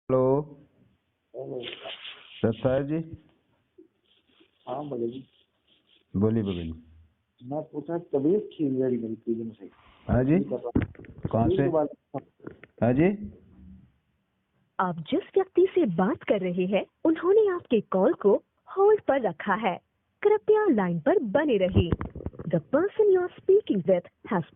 Hello. Hello. Sir साहब जी। हाँ भगत जी। बोलिए बगल। मैं पूछा तबीयत ठीक है मेरी 3 दिन से। हाँ जी। नहीं कर रहा। कहाँ एक से? दो बार। हाँ जी। आप जिस व्यक्ति से बात कर रहे हैं उन्होंने आपके कॉल को होल्ड पर रखा है। कृपया लाइन पर बने रहिए। The person you are speaking with has.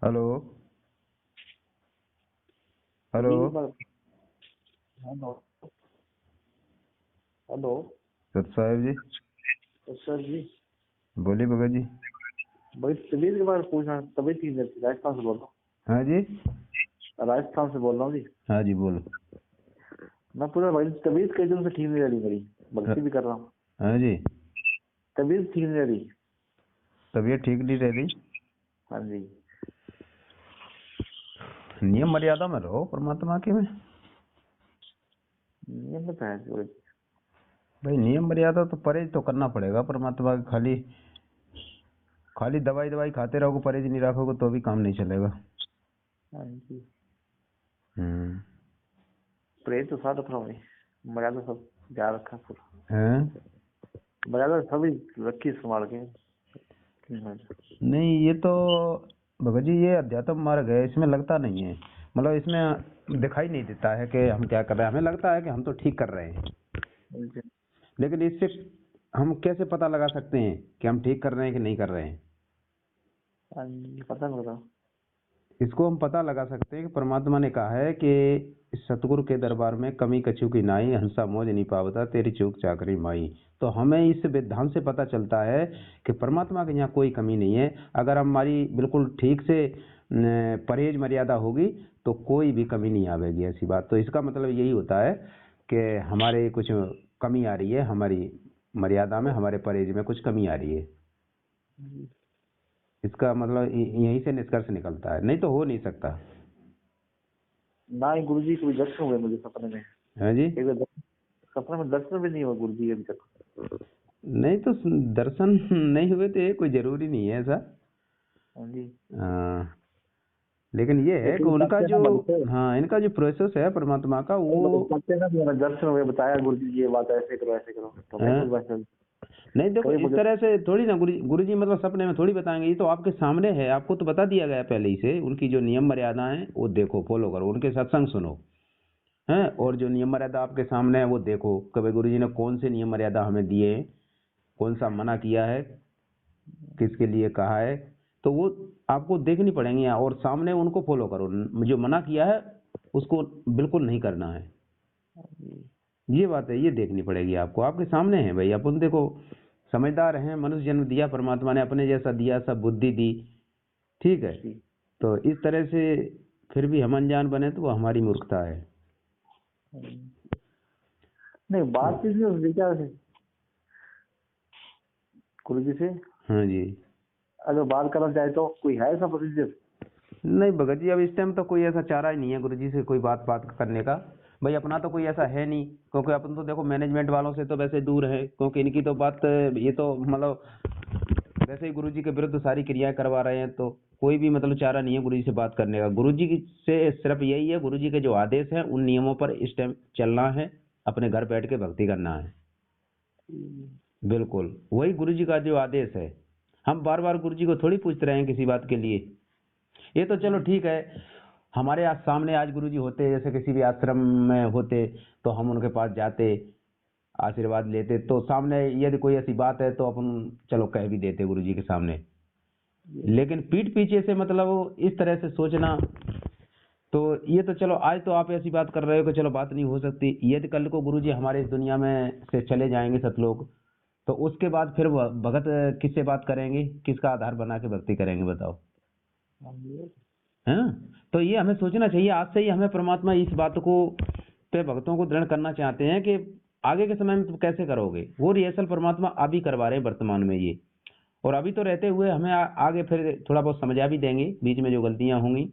Hello. Hello. एक बार। हेलो। हेलो। सर साहब जी। तो सर जी, बोलिए बगल जी। भाई तबीयत के बारे में पूछना। तबीयत ठीक है। राजस्थान से बोल रहा हाँ जी। हूँ। राजस्थान से बोल रहा हूँ जी। हाँ जी बोलो। मैं पूछा भाई तबीयत कई दिन से ठीक नहीं रही मेरी। हाँ भक्ति भी कर रहा हूँ। हाँ जी। तबीयत ठीक नहीं रही। तबीयत ठीक नहीं रह रही। हाँ जी। नियम मर्यादा में रहो परमात्मा के में। नियम में है जो। भाई नियम मर्यादा तो परहेज तो करना पड़ेगा परमात्मा के। खाली खाली दवाई दवाई खाते रहोगे, परहेज नहीं रखोगे तो भी काम नहीं चलेगा। हाँ जी। हम्म। प्रेम तो साथ रखा भाई। मर्यादा सब ध्यान रखा पूरा। हैं? मर्यादा सभी रखी संभाल के। नहीं, ये तो भगत जी ये अध्यात्म मार्ग है, इसमें लगता नहीं है। मतलब इसमें दिखाई नहीं देता है कि हम क्या कर रहे हैं। हमें लगता है कि हम तो ठीक कर रहे हैं, लेकिन इससे हम कैसे पता लगा सकते हैं कि हम ठीक कर रहे हैं कि नहीं कर रहे हैं? पता नहीं लगा। इसको हम पता लगा सकते हैं कि परमात्मा ने कहा है कि सतगुरु के दरबार में कमी कछु की नाई, हंसा मौज नहीं पावता, तेरी चूक चाकरी माई। तो हमें इस विधान से पता चलता है कि परमात्मा के यहाँ कोई कमी नहीं है। अगर हमारी बिल्कुल ठीक से परहेज मर्यादा होगी तो कोई भी कमी नहीं आवेगी। ऐसी बात तो इसका मतलब यही होता है कि हमारे कुछ कमी आ रही है, हमारी मर्यादा में, हमारे परहेज में कुछ कमी आ रही है। इसका मतलब यहीं से निष्कर्ष निकलता है, नहीं तो हो नहीं सकता। ना ही गुरु जी को भी दर्शन हुए मुझे सपने में। है जी। एक बार सपने में दर्शन भी नहीं हुआ गुरु जी अभी तक। नहीं तो दर्शन नहीं हुए तो ये कोई जरूरी नहीं है ऐसा। हाँ जी। लेकिन ये है कि लेकिन उनका कहते हैं जो, ना भाई से, हाँ, इनका जो प्रोसेस है परमात्मा का वो। कहते हैं ना कि मैंने दर्शन हुए बताया गुरु जी ये बात ऐसे करो तो मैं कुछ वैसे नहीं देखो, कहीं इस मुझे। तरह से थोड़ी ना गुरु जी मतलब सपने में थोड़ी बताएंगे। ये तो आपके सामने है, आपको तो बता दिया गया पहले ही से। उनकी जो नियम मर्यादा है वो देखो, फॉलो करो, उनके सत्संग सुनो हैं। और जो नियम मर्यादा आपके सामने है वो देखो कि भाई गुरु जी ने कौन से नियम मर्यादा हमें दिए हैं, कौन सा मना किया है, किसके लिए कहा है। तो वो आपको देखनी पड़ेंगी और सामने उनको फॉलो करो। जो मना किया है उसको बिल्कुल नहीं करना है। ये बात है, ये देखनी पड़ेगी आपको। आपके सामने है भाई। अपन देखो समझदार हैं, मनुष्य जन्म दिया परमात्मा ने, अपने जैसा दिया, सब बुद्धि दी, ठीक है। तो इस तरह से फिर भी हम अनजान बने तो वो हमारी मूर्खता है। नहीं बात चीज नहीं क्या गुरु जी से। हाँ जी। अगर बात करना चाहे तो कोई है ऐसा प्रोसीजर? नहीं भगत जी, अब इस टाइम तो कोई ऐसा चारा ही नहीं है गुरु जी से कोई बात बात करने का। भाई अपना तो कोई ऐसा है नहीं, क्योंकि अपन तो देखो मैनेजमेंट वालों से तो वैसे दूर है, क्योंकि इनकी तो बात, ये तो मतलब वैसे ही गुरु जी के विरुद्ध सारी क्रियाएं करवा रहे हैं। तो कोई भी मतलब चारा नहीं है गुरु जी से बात करने का। गुरु जी से सिर्फ यही है, गुरु जी के जो आदेश हैं उन नियमों पर इस टाइम चलना है, अपने घर बैठ के भक्ति करना है। बिल्कुल वही गुरु जी का जो आदेश है। हम बार बार गुरु जी को थोड़ी पूछते रहे हैं किसी बात के लिए। ये तो चलो ठीक है, हमारे आज सामने आज गुरु जी होते, जैसे किसी भी आश्रम में होते तो हम उनके पास जाते, आशीर्वाद लेते, तो सामने यदि कोई ऐसी बात है तो अपन चलो कह भी देते गुरु जी के सामने। लेकिन पीठ पीछे से मतलब इस तरह से सोचना, तो ये तो चलो आज तो आप ऐसी बात कर रहे हो कि चलो बात नहीं हो सकती। यदि कल को गुरु जी हमारे इस दुनिया में से चले जाएंगे सतलोक, तो उसके बाद फिर भगत किससे बात करेंगे, किसका आधार बना के भक्ति करेंगे बताओ? है। तो ये हमें सोचना चाहिए। आज से ही हमें परमात्मा इस बात को पे भक्तों को दृढ़ करना चाहते हैं कि आगे के समय में तुम कैसे करोगे। वो रिहर्सल परमात्मा अभी करवा रहे हैं वर्तमान में ये। और अभी तो रहते हुए हमें आगे फिर थोड़ा बहुत समझा भी देंगे बीच में जो गलतियां होंगी।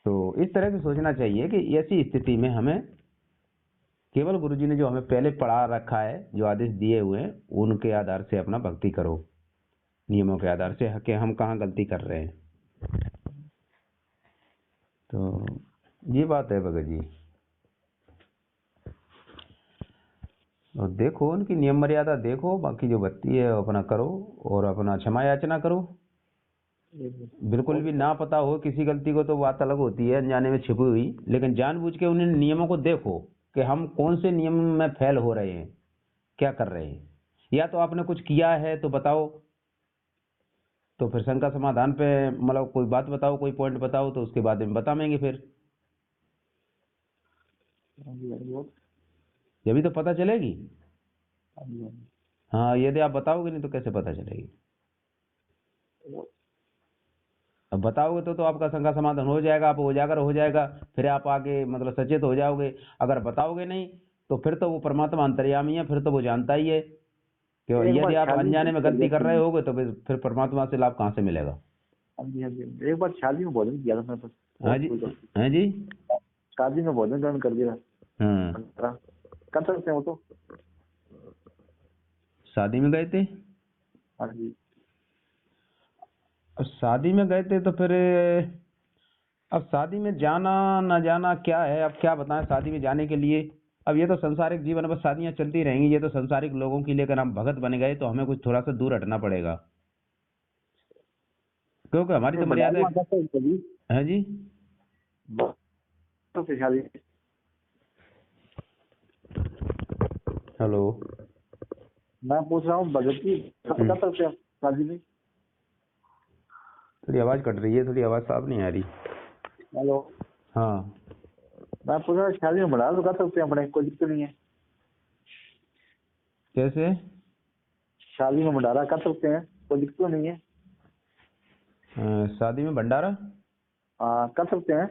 तो इस तरह से सोचना चाहिए कि ऐसी स्थिति में हमें केवल गुरु जी ने जो हमें पहले पढ़ा रखा है, जो आदेश दिए हुए हैं, उनके आधार से अपना भक्ति करो। नियमों के आधार से कि हम कहाँ गलती कर रहे हैं। तो ये बात है भगत जी। और देखो उनकी नियम मर्यादा देखो, बाकी जो बत्ती है वो अपना करो और अपना क्षमा याचना करो। बिल्कुल भी ना पता हो किसी गलती को तो बात अलग होती है, अनजाने में छिपी हुई, लेकिन जानबूझ के उन नियमों को देखो कि हम कौन से नियम में फेल हो रहे हैं, क्या कर रहे हैं। या तो आपने कुछ किया है तो बताओ, तो फिर शंका समाधान पे मतलब कोई बात बताओ, कोई पॉइंट बताओ, तो उसके बाद में बताएंगे फिर। जब तो पता चलेगी। हाँ, यदि आप बताओगे नहीं तो कैसे पता चलेगी। अब बताओगे तो आपका शंका समाधान हो जाएगा, आप उजागर हो जाएगा, फिर आप आगे मतलब सचेत हो जाओगे। अगर बताओगे नहीं तो फिर तो वो परमात्मा अंतर्यामी है, फिर तो वो जानता ही है कि यदि आप अनजाने में गलती कर रहे होगे तो फिर परमात्मा से लाभ कहाँ से मिलेगा। हाँ जी हाँ जी, एक बार शादी में भोजन किया था मैं तो। हाँ जी, हाँ जी, शादी में भोजन ग्रहण कर दिया। कर सकते हैं वो तो। शादी में गए थे। हाँ जी। अब शादी में गए थे तो फिर अब शादी में जाना ना जाना क्या है, अब क्या बताएं शादी में जाने के लिए। अब ये तो संसारिक जीवन है, बस शादियां चलती रहेंगी, ये तो संसारिक लोगों के लिए। अगर हम भगत बन गए तो हमें कुछ थोड़ा सा दूर हटना पड़ेगा, क्योंकि हमारी तो मर्यादा है जी। हेलो, मैं पूछ रहा हूँ भगत जी कर सकते हैं शादी में। थोड़ी आवाज कट रही है, थोड़ी आवाज साफ नहीं आ रही। हेलो, हाँ, मैं पूछ रहा हूँ शादी में बढ़ा तो कर सकते हैं अपने, कोई दिक्कत नहीं है। कैसे? शादी में भंडारा कर सकते हैं, कोई दिक्कत नहीं है। शादी में भंडारा कर सकते हैं।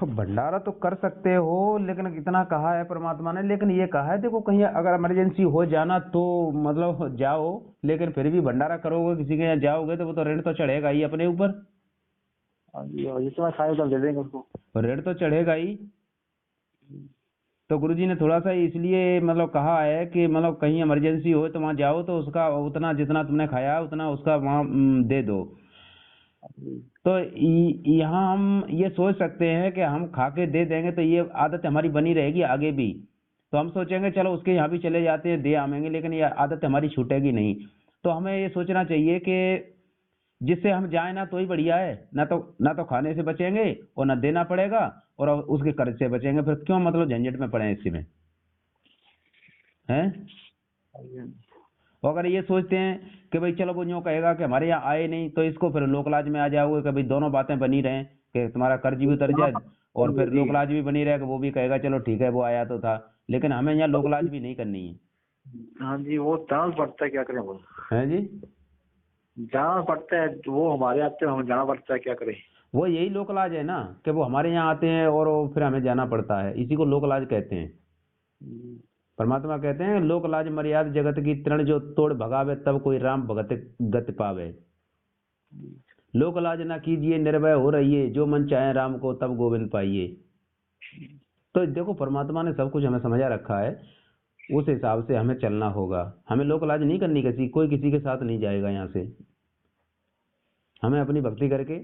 भंडारा तो कर सकते हो, लेकिन इतना कहा है परमात्मा ने, लेकिन ये कहा है देखो कहीं अगर इमरजेंसी हो जाना तो मतलब जाओ, लेकिन फिर भी भंडारा करोगे किसी के यहाँ जाओगे तो वो तो ऋण तो चढ़ेगा ही अपने ऊपर। हाँ जी, और जितना खाए तो दे देंगे उसको, ऋण तो चढ़ेगा ही। तो गुरुजी ने थोड़ा सा इसलिए मतलब कहा है कि मतलब कहीं इमरजेंसी हो तो वहाँ जाओ तो उसका उतना जितना तुमने खाया उतना उसका वहाँ दे दो। तो यहाँ हम ये सोच सकते हैं कि हम खा के दे देंगे तो ये आदत हमारी बनी रहेगी आगे भी। तो हम सोचेंगे चलो उसके यहाँ भी चले जाते हैं दे आवेंगे, लेकिन ये आदत हमारी छूटेगी नहीं। तो हमें ये सोचना चाहिए कि जिससे हम जाए ना तो ही बढ़िया है, ना तो खाने से बचेंगे और ना देना पड़ेगा और उसके कर्ज से बचेंगे। फिर क्यों मतलब झंझट में पड़े इसी में, हैं? अगर ये सोचते हैं कि भाई चलो वो यूँ कहेगा कि हमारे यहाँ आए नहीं तो इसको फिर लोकलाज में आ जाओगे कि भाई दोनों बातें बनी रहें कि तुम्हारा कर्ज भी उतर जाए और फिर लोकलाज भी बनी रहे कि वो भी कहेगा चलो ठीक है वो आया तो था। लेकिन हमें यहाँ लोकलाज भी नहीं करनी है। हाँ जी, वो जाना पड़ता है, क्या करें वो। है जी, जाना पड़ता है, वो हमारे आते हैं हमें जाना पड़ता है, क्या करें। वो यही लोकलाज है ना कि वो हमारे यहाँ आते हैं और फिर हमें जाना पड़ता है, इसी को लोकलाज कहते हैं। परमात्मा कहते हैं लोकलाज मर्याद जगत की तृण जो तोड़ भगावे तब कोई राम भगत गति पावे। लोकलाज ना कीजिए निर्भय हो रहिए जो मन चाहे राम को तब गोविंद पाइए। तो देखो परमात्मा ने सब कुछ हमें समझा रखा है, उस हिसाब से हमें चलना होगा। हमें लोकलाज नहीं करनी, कोई किसी के साथ नहीं जाएगा यहाँ से। हमें अपनी भक्ति करके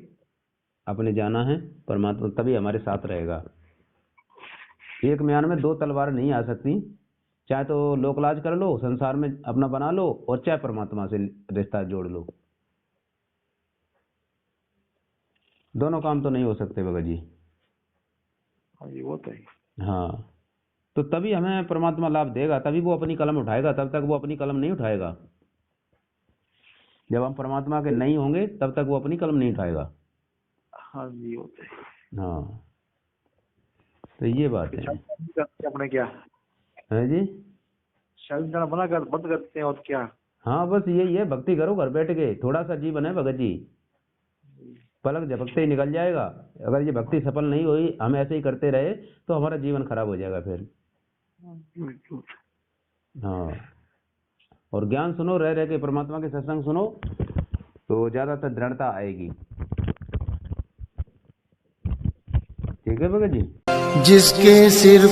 अपने जाना है, परमात्मा तभी हमारे साथ रहेगा। एक म्यान में दो तलवार नहीं आ सकती, चाहे तो लोकलाज कर लो संसार में अपना बना लो और चाहे परमात्मा से रिश्ता जोड़ लो। दोनों काम तो नहीं हो सकते भगत जी। वो तो है। हाँ, तो तभी हमें परमात्मा लाभ देगा, तभी वो अपनी कलम उठाएगा, तब तक वो अपनी कलम नहीं उठाएगा। जब हम परमात्मा के नहीं होंगे तब तक वो अपनी कलम नहीं उठाएगा। हाँ जी, वो तो है। हाँ, तो ये बात है। अपने क्या है जी, शादी जाना बंद करते हैं और क्या। हाँ, बस यही है, भक्ति करो घर बैठ के। थोड़ा सा जीवन है भगत जी, पलक झपकते ही निकल जाएगा। अगर ये भक्ति सफल नहीं हुई, हम ऐसे ही करते रहे तो हमारा जीवन खराब हो जाएगा फिर। हाँ, और ज्ञान सुनो, रह रह के परमात्मा के सत्संग सुनो तो ज्यादातर दृढ़ता आएगी। ठीक है भगत जी। जिसके सिर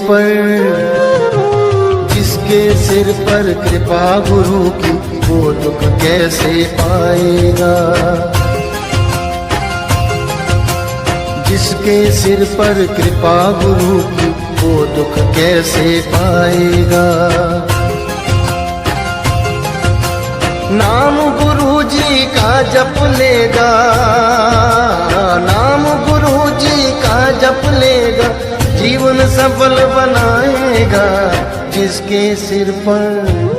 पर कृपा गुरु की वो दुख कैसे पाएगा। जिसके सिर पर कृपा गुरु की, वो दुख कैसे पाएगा। नाम गुरु जी का जप लेगा, नाम गुरु जी का जप लेगा, जीवन सफल बनाएगा। जिसके सिर पर